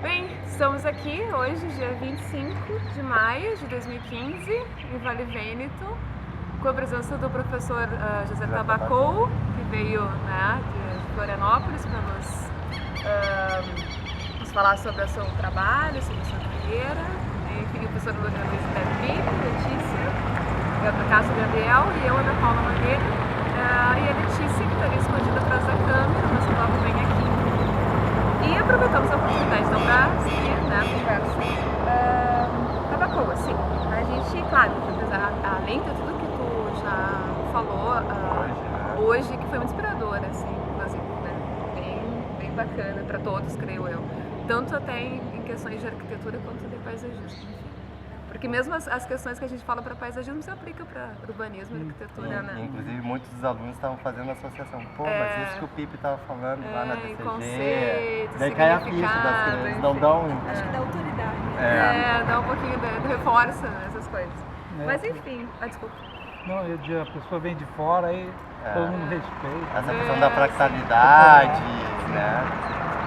Bem, estamos aqui hoje, dia 25 de maio de 2015, em Vale Vêneto, com a presença do professor José Tabacou, que veio de Florianópolis para nos falar sobre o seu trabalho, sobre a sua carreira. Enfim, o professor Luiz Davi, Letícia, Cássio Gabriel e eu, Ana Paula Mangueira. E a Letícia, que está ali escondida atrás da câmera, mas logo vem aqui. E aproveitamos a oportunidade então para seguir a conversa. Tabacou, assim, a gente, claro, além de tudo que tu já falou hoje, que foi muito inspiradora, assim, inclusive, né? Bem bacana para todos, creio eu. Tanto até em questões de arquitetura quanto de paisagismo, enfim. Porque mesmo as questões que a gente fala para paisagismo se aplica para urbanismo e arquitetura, né? Inclusive, muitos dos alunos estavam fazendo associação. Pô, mas isso que o Pipe estava falando lá na DCG. Conceito, daí cai a ficha das crianças, não dão... Acho que dá autoridade. Dá um pouquinho de reforça nessas coisas. Mas enfim, desculpa. Não, a pessoa vem de fora e todo mundo respeita. Essa questão da fractalidade, né?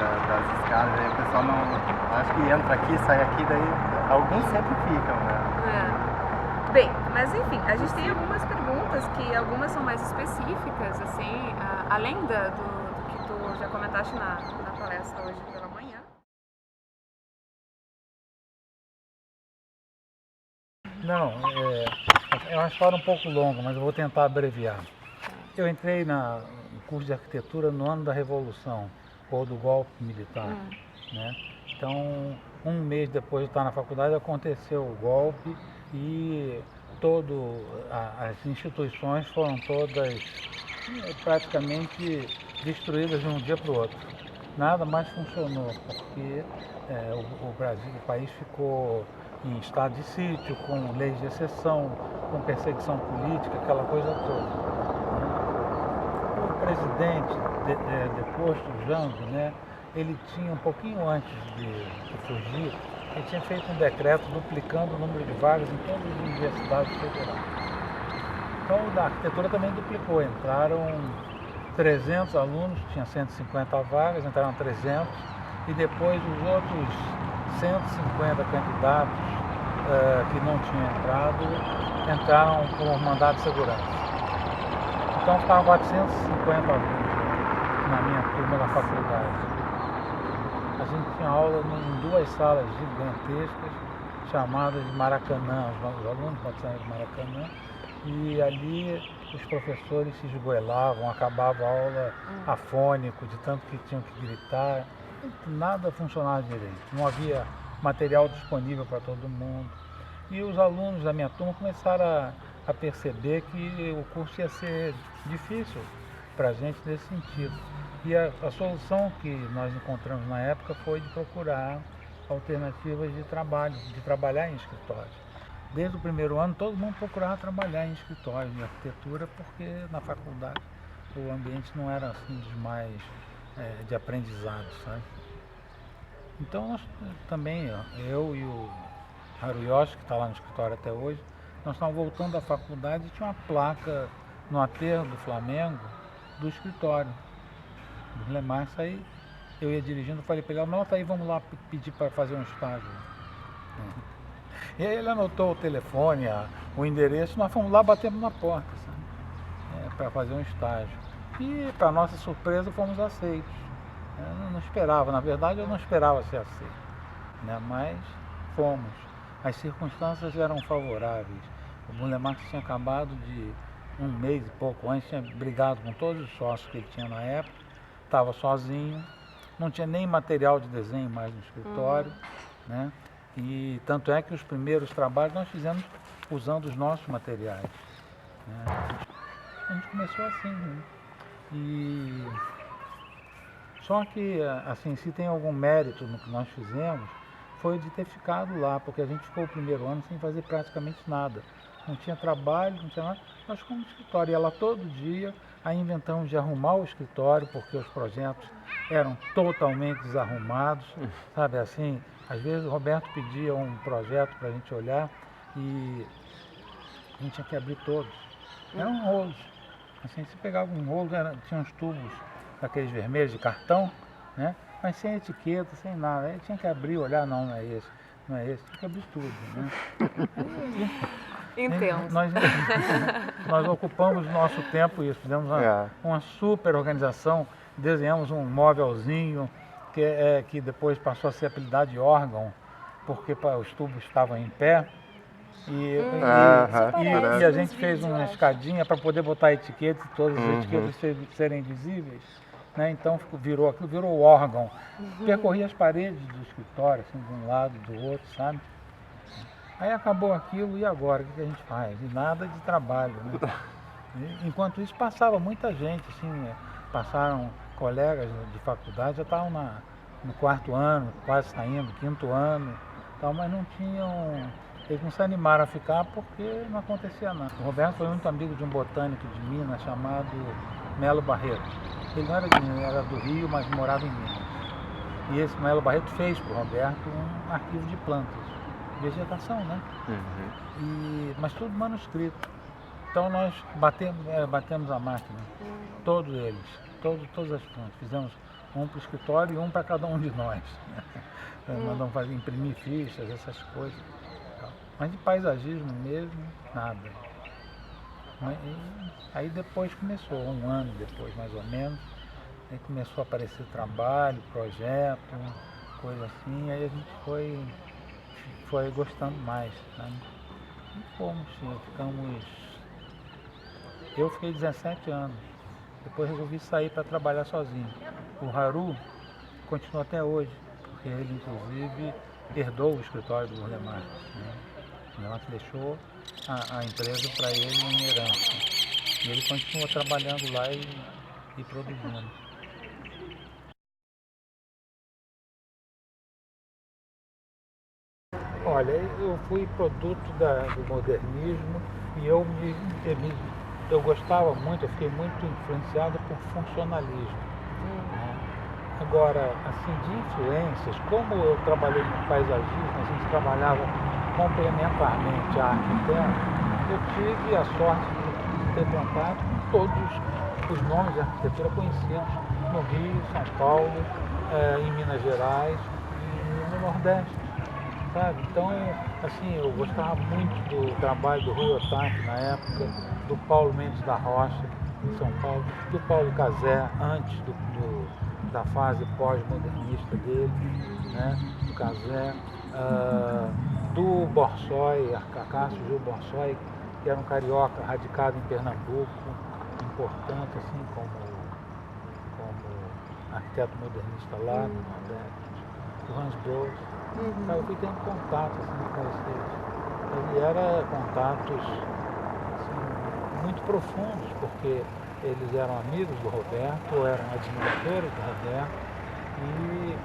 Das escalas, aí o pessoal não... Acho que entra aqui, sai aqui, daí alguns sempre ficam, né? Bem, mas enfim, a gente tem algumas perguntas que algumas são mais específicas, assim, além do que tu já comentaste na palestra hoje pela manhã. Não, é uma história um pouco longa, mas eu vou tentar abreviar. Eu entrei no curso de arquitetura no ano da Revolução, ou do golpe militar, né? Então, um mês depois de estar na faculdade, aconteceu o golpe e as instituições foram todas praticamente destruídas de um dia para o outro. Nada mais funcionou, porque o Brasil, o país ficou em estado de sítio, com leis de exceção, com perseguição política, aquela coisa toda. O presidente, deposto o Jango, né, ele tinha um pouquinho antes de fugir, ele tinha feito um decreto duplicando o número de vagas em todas as universidades federais. Então, a arquitetura também duplicou, entraram 300 alunos, tinha 150 vagas, entraram 300, e depois os outros 150 candidatos que não tinham entrado, entraram por mandado de segurança. Então ficavam 450 alunos na minha turma da faculdade. A gente tinha aula em duas salas gigantescas, chamadas de Maracanã, os alunos batizaram de Maracanã, e ali os professores se esgoelavam, acabava a aula afônico, de tanto que tinham que gritar, nada funcionava direito, não havia material disponível para todo mundo. E os alunos da minha turma começaram a perceber que o curso ia ser difícil para a gente nesse sentido. E a solução que nós encontramos na época foi de procurar alternativas de trabalho, de trabalhar em escritórios. Desde o primeiro ano, todo mundo procurava trabalhar em escritórios de arquitetura, porque na faculdade o ambiente não era assim demais de aprendizado, sabe? Então nós também, eu e o Haruyoshi, que está lá no escritório até hoje, nós estávamos voltando da faculdade e tinha uma placa no aterro do Flamengo do escritório dos Lemarques. Aí eu ia dirigindo, falei para ele, anota aí, vamos lá pedir para fazer um estágio. E aí ele anotou o telefone, o endereço, nós fomos lá, batemos na porta, para fazer um estágio. E para nossa surpresa fomos aceitos. Eu não esperava, na verdade eu não esperava ser aceito, né? Mas fomos. As circunstâncias eram favoráveis. O Lemarques tinha acabado de um mês e pouco antes, tinha brigado com todos os sócios que ele tinha na época, estava sozinho, não tinha nem material de desenho mais no escritório, né? E tanto é que os primeiros trabalhos nós fizemos usando os nossos materiais, né? A gente começou assim, né? E só que, assim, se tem algum mérito no que nós fizemos, foi de ter ficado lá, porque a gente ficou o primeiro ano sem fazer praticamente nada. Não tinha trabalho, não tinha nada. Nós ficamos no escritório, ia lá todo dia, aí inventamos de arrumar o escritório, porque os projetos eram totalmente desarrumados, sabe assim? Às vezes o Roberto pedia um projeto para a gente olhar e a gente tinha que abrir todos. Eram rolos. Assim, se pegava um rolo, tinha uns tubos, aqueles vermelhos de cartão, né? mas sem etiqueta, sem nada. Aí tinha que abrir, olhar, não é esse, não é esse, tinha que abrir tudo, né? Entendo. Nós ocupamos nosso tempo isso, fizemos uma super organização, desenhamos um móvelzinho que depois passou a ser apelidado de órgão, porque os tubos estavam em pé. E a gente fez uma escadinha para poder botar a etiqueta e todas as etiquetas serem visíveis. Né? Então virou o órgão. Percorria as paredes do escritório, assim, de um lado e do outro, sabe? Aí acabou aquilo, e agora? O que a gente faz? E nada de trabalho, né? Enquanto isso passava muita gente, assim, passaram colegas de faculdade, já estavam no 4º ano, quase saindo, 5º ano, tal, mas não tinham... Eles não se animaram a ficar porque não acontecia nada. O Roberto foi muito amigo de um botânico de Minas chamado Melo Barreto. Ele não era de Minas, era do Rio, mas morava em Minas. E esse Melo Barreto fez para o Roberto um arquivo de plantas, vegetação, né? Mas tudo manuscrito. Então nós batemos a máquina, todos eles, todas as plantas. Fizemos um para o escritório e um para cada um de nós. Mandamos fazer, imprimir fichas, essas coisas. Mas de paisagismo mesmo, nada. Aí depois começou, um ano depois mais ou menos, aí começou a aparecer trabalho, projeto, coisa assim, aí a gente foi gostando mais, sabe? E fomos, eu fiquei 17 anos, depois resolvi sair para trabalhar sozinho. O Haru continua até hoje, porque ele inclusive herdou o escritório do Burle Marx, né? O Burle Marx deixou a empresa para ele em herança. E ele continua trabalhando lá e produzindo. Olha, eu fui produto do modernismo e eu gostava muito, eu fiquei muito influenciado por funcionalismo. Né? Agora, assim, de influências, como eu trabalhei com paisagismo, a gente trabalhava complementarmente à arquitetura, eu tive a sorte de ter contato com todos os nomes de arquitetura conhecidos no Rio, São Paulo, em Minas Gerais e no Nordeste, sabe? Então, assim, eu gostava muito do trabalho do Rui Otaki na época, do Paulo Mendes da Rocha, em São Paulo, do Paulo Cazé, antes da fase pós-modernista dele, né? Do Cazé, do Borsoi, Cássio Gil Borsoi, que era um carioca radicado em Pernambuco, importante assim como arquiteto modernista lá no Nordeste, o Hans Bros. Eu fui tendo contato assim, com eles. E eram contatos assim, muito profundos, porque eles eram amigos do Roberto, eram admiradores do Roberto, e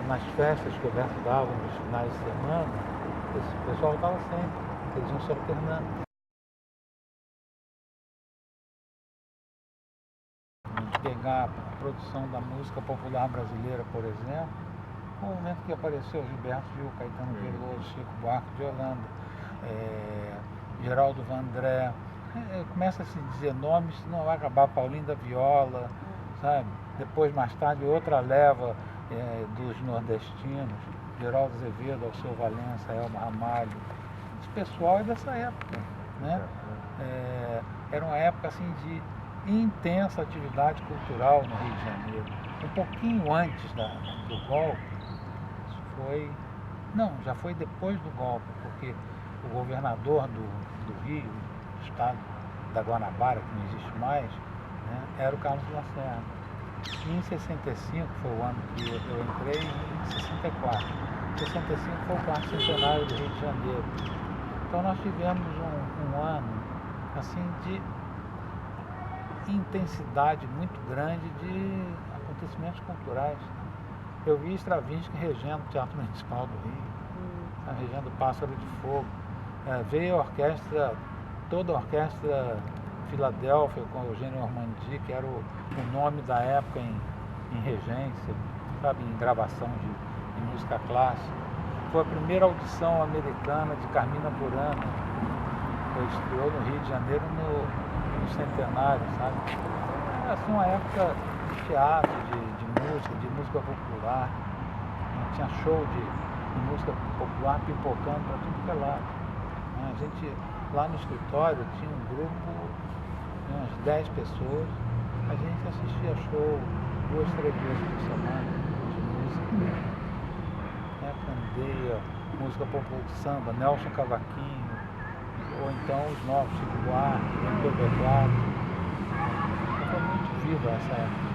nas festas que o Roberto dava nos finais de semana, esse pessoal estava sempre, eles iam se alternando. Pegar a produção da música popular brasileira, por exemplo, no momento que apareceu Gilberto Gil, Caetano Veloso, Chico Buarque de Holanda, Geraldo Vandré, começa a se dizer nomes, não vai acabar Paulinho da Viola, sabe? Depois, mais tarde, outra leva dos nordestinos, Geraldo Azevedo, Alceu Valença, Elma Ramalho. Esse pessoal é dessa época, né? Era uma época assim de intensa atividade cultural no Rio de Janeiro. Um pouquinho antes do golpe, já foi depois do golpe, porque o governador do Rio, do estado da Guanabara, que não existe mais, né, era o Carlos Lacerda. E em 65, foi o ano que eu entrei, em 64. 65 foi o 4º centenário do Rio de Janeiro. Então nós tivemos um ano assim de intensidade muito grande de acontecimentos culturais. Eu vi Stravinsky regendo o Teatro Municipal do Rio, regendo o Pássaro de Fogo. Veio a orquestra, toda a orquestra Filadélfia, com o Eugênio Ormandy, que era o nome da época em regência, sabe, em gravação de música clássica. Foi a primeira audição americana de Carmina Burana, que estreou no Rio de Janeiro no centenário, sabe? Assim, uma época de teatro, de música. de música popular, né? Tinha show de música popular pipocando para tudo que é lado. Né? A gente, lá no escritório, tinha um grupo, né, umas 10 pessoas, a gente assistia show 2, 3 vezes por semana de música. Né? Candeia, música popular de samba, Nelson Cavaquinho, ou então os novos, Chico Buarque, MPB4. Foi muito viva essa época.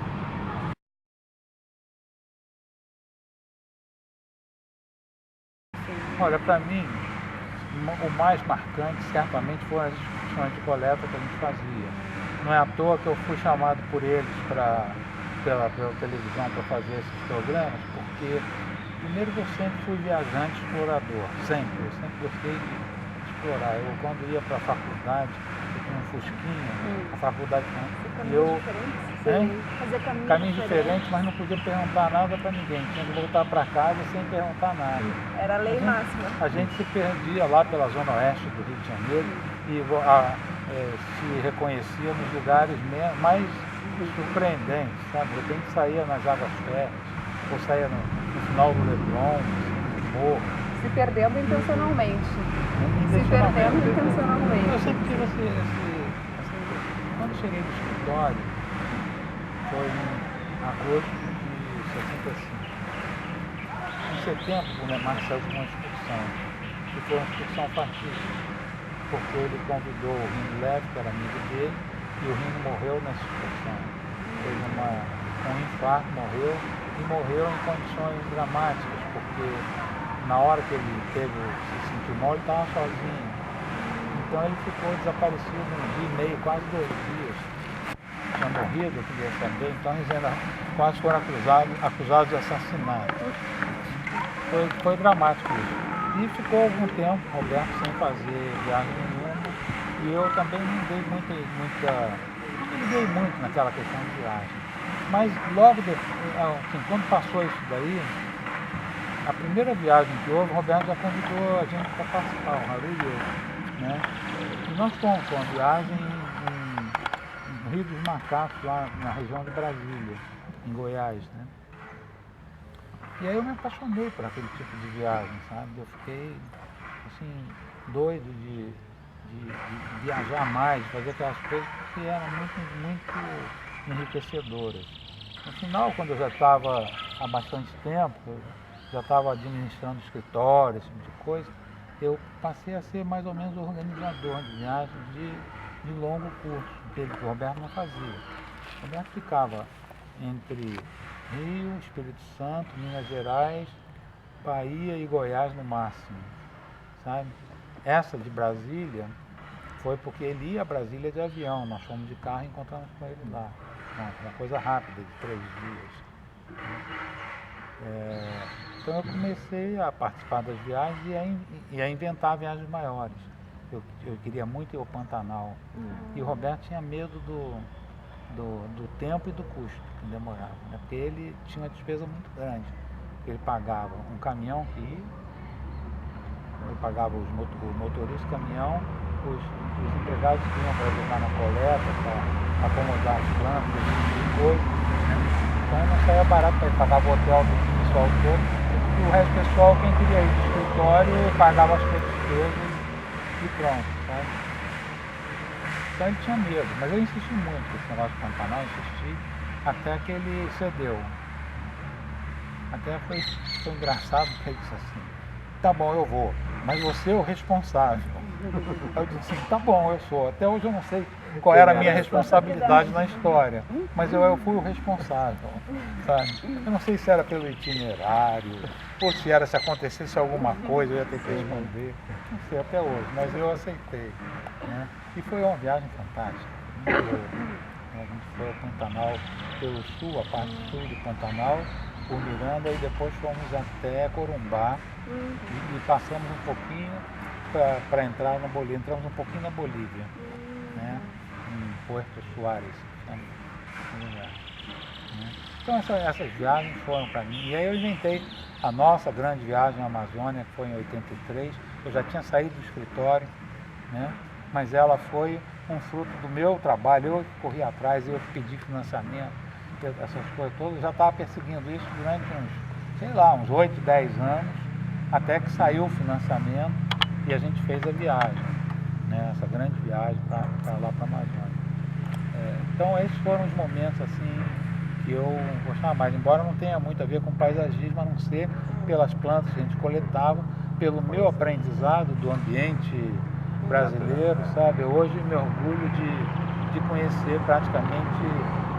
Olha, para mim, o mais marcante certamente foram as discussões de coleta que a gente fazia. Não é à toa que eu fui chamado por eles pela televisão para fazer esses programas, porque primeiro que eu sempre fui viajante explorador, sempre. Eu sempre gostei de explorar. Eu quando ia para a faculdade, eu tinha um fusquinha, a faculdade e eu fazer caminhos diferentes, mas não podia perguntar nada para ninguém. Tinha que voltar para casa sem perguntar nada. Era a lei máxima. A gente se perdia lá pela zona oeste do Rio de Janeiro e se reconhecia nos lugares mais surpreendentes, sabe? De repente saía nas águas férreas, ou saía no final do Leblon, no morro. Se perdendo intencionalmente. Eu sempre tive quando cheguei no escritório, foi em agosto de 65. Em setembro, o Lemar saiu com uma excursão, que foi uma excursão fascista, porque ele convidou o Rino Leve, que era amigo dele, e o Rino morreu nessa excursão. Teve um infarto, e morreu em condições dramáticas, porque na hora que ele se sentiu mal, ele estava sozinho. Então ele ficou desaparecido um dia e meio, quase 2 dias. Tinha morrido, eu queria saber, então eles ainda quase foram acusados de assassinato. Foi dramático isso. E ficou algum tempo, Roberto, sem fazer viagem nenhuma, e eu também não liguei muito naquela questão de viagem. Mas logo depois, assim, quando passou isso daí, a primeira viagem que houve, o Roberto já convidou a gente para participar, o Raul e eu. Né? E nós fomos com uma viagem em Rio dos Macacos, lá na região de Brasília, em Goiás. Né? E aí eu me apaixonei por aquele tipo de viagem, sabe? Eu fiquei assim, doido de viajar mais, de fazer aquelas coisas que eram muito enriquecedoras. No final, quando eu já estava há bastante tempo, já estava administrando escritório, esse tipo de coisa, eu passei a ser mais ou menos organizador de viagens de longo curso, que o Roberto não fazia. O Roberto ficava entre Rio, Espírito Santo, Minas Gerais, Bahia e Goiás no máximo, sabe? Essa de Brasília foi porque ele ia a Brasília de avião, nós fomos de carro e encontramos com ele lá. Uma coisa rápida, de 3 dias. Então eu comecei a participar das viagens e a inventar viagens maiores. Eu queria muito ir ao Pantanal. E o Roberto tinha medo do tempo e do custo que demorava, né? Porque ele tinha uma despesa muito grande. Ele pagava um caminhão que ia, ele pagava o motorista do caminhão, os empregados que iam para ajudar na coleta, para acomodar as plantas, esse tipo de coisa. Então não saía barato para ele, pagava o hotel do pessoal todo. E o resto do pessoal, quem queria ir do escritório, pagava as suas despesas e pronto, sabe? Então ele tinha medo, mas eu insisti muito com esse negócio do Pantanal, insisti, até que ele cedeu. Até foi engraçado, porque ele disse assim, tá bom, eu vou, mas você é o responsável. Eu disse assim, tá bom, eu sou. Até hoje eu não sei qual era a minha responsabilidade na história, mas eu fui o responsável, sabe? Eu não sei se era pelo itinerário, ou se acontecesse alguma coisa eu ia ter que responder, não sei até hoje, mas eu aceitei, né? E foi uma viagem fantástica. A gente foi ao Pantanal pelo sul, a parte sul de Pantanal, por Miranda, e depois fomos até Corumbá e passamos um pouquinho para entrar na Bolívia. Entramos um pouquinho na Bolívia, né? Em Puerto Suárez, né? Então essas viagens foram para mim. E aí eu inventei a nossa grande viagem à Amazônia, que foi em 83. Eu já tinha saído do escritório, né? Mas ela foi um fruto do meu trabalho. Eu que corri atrás, eu que pedi financiamento, essas coisas todas, eu já estava perseguindo isso durante uns 8, 10 anos, até que saiu o financiamento e a gente fez a viagem, né? Essa grande viagem para lá para a Amazônia. Então esses foram os momentos assim que eu gostava mais, embora não tenha muito a ver com paisagismo, a não ser pelas plantas que a gente coletava, pelo meu aprendizado do ambiente brasileiro, sabe? Hoje me orgulho de conhecer praticamente,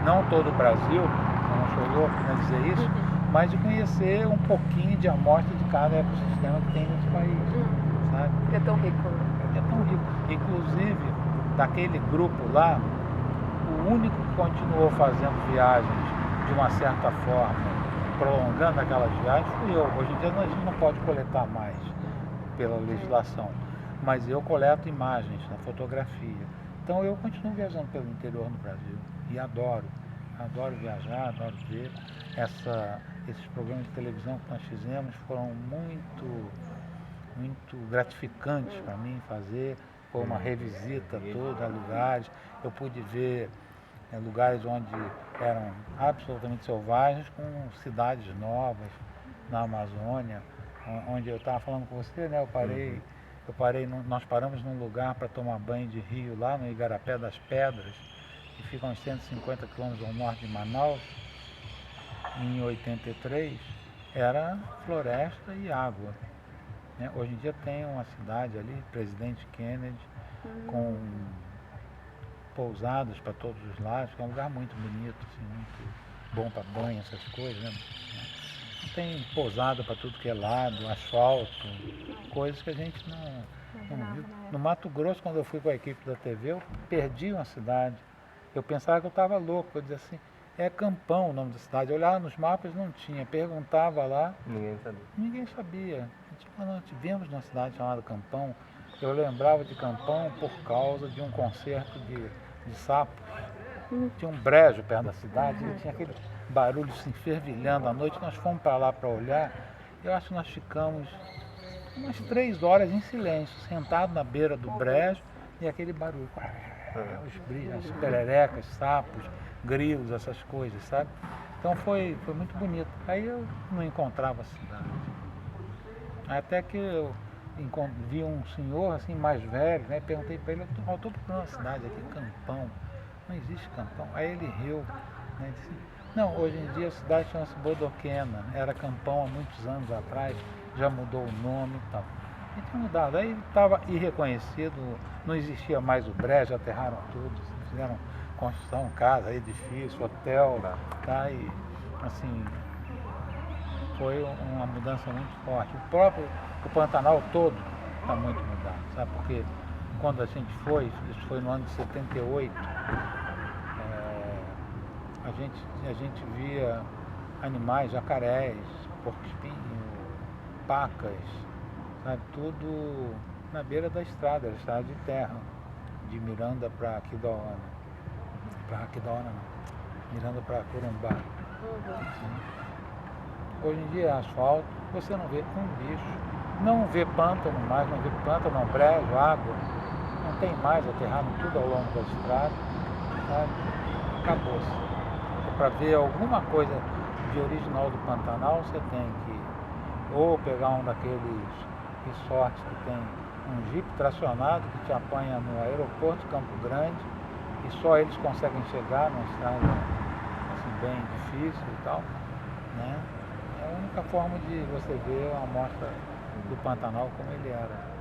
não todo o Brasil, não sou eu a dizer isso, mas de conhecer um pouquinho de amostra de cada ecossistema que tem nesse país, sabe? É tão rico, né? É tão rico. Inclusive, daquele grupo lá, o único que continuou fazendo viagens de uma certa forma, prolongando aquelas viagens, fui eu. Hoje em dia a gente não pode coletar mais pela legislação, mas eu coleto imagens na fotografia. Então eu continuo viajando pelo interior do Brasil e adoro viajar, adoro ver. Esses programas de televisão que nós fizemos foram muito gratificantes para mim fazer. Foi uma revisita toda a lugares. Eu pude ver lugares onde eram absolutamente selvagens com cidades novas na Amazônia, onde eu estava falando com você, né? Nós paramos num lugar para tomar banho de rio lá no Igarapé das Pedras, que fica a uns 150 quilômetros ao norte de Manaus. Em 83 era floresta e água, né? Hoje em dia tem uma cidade ali, Presidente Kennedy, com pousadas para todos os lados, que é um lugar muito bonito, assim, muito bom para banho, essas coisas, né? Tem pousada para tudo que é lado, asfalto, coisas que a gente não viu. No Mato Grosso, quando eu fui com a equipe da TV, eu perdi uma cidade. Eu pensava que eu estava louco, eu dizia assim, é Campão o nome da cidade. Eu olhava nos mapas, não tinha, perguntava lá. Ninguém sabia. Nós tivemos uma cidade chamada Campão. Eu lembrava de Campão por causa de um concerto de sapos. Tinha um brejo perto da cidade, e tinha aquele barulho se fervilhando à noite. Nós fomos para lá para olhar. Eu acho que nós ficamos umas 3 horas em silêncio, sentados na beira do brejo, e aquele barulho. Os brilhos, as pererecas, sapos, grilos, essas coisas, sabe? Então foi muito bonito. Aí eu não encontrava a cidade. Até que eu vi um senhor assim mais velho, né? Perguntei para ele, eu estou procurando uma cidade aqui, Campão. Não existe Campão. Aí ele riu, né? Disse, não, hoje em dia a cidade chama-se Bodoquena, era Campão há muitos anos atrás, já mudou o nome e tal. E tinha mudado, aí estava irreconhecido, não existia mais o brejo, aterraram tudo, fizeram construção, casa, edifício, hotel, tá? E assim, foi uma mudança muito forte. O Pantanal todo está muito mudado, sabe? Porque quando a gente foi, isso foi no ano de 78, a gente via animais, jacarés, porco-espinho, pacas, sabe? Tudo na beira da estrada de terra, de Miranda para Aquidauana. Miranda para Corumbá. Hoje em dia é asfalto, você não vê um bicho, não vê pântano mais, não vê pântano, não, brejo, água, não tem mais, aterraram tudo ao longo da estrada, sabe? Acabou-se. Para ver alguma coisa de original do Pantanal, você tem que ou pegar um daqueles resorts que tem um jipe tracionado que te apanha no aeroporto de Campo Grande e só eles conseguem chegar numa estrada assim, bem difícil e tal, né? É a única forma de você ver a amostra do Pantanal como ele era.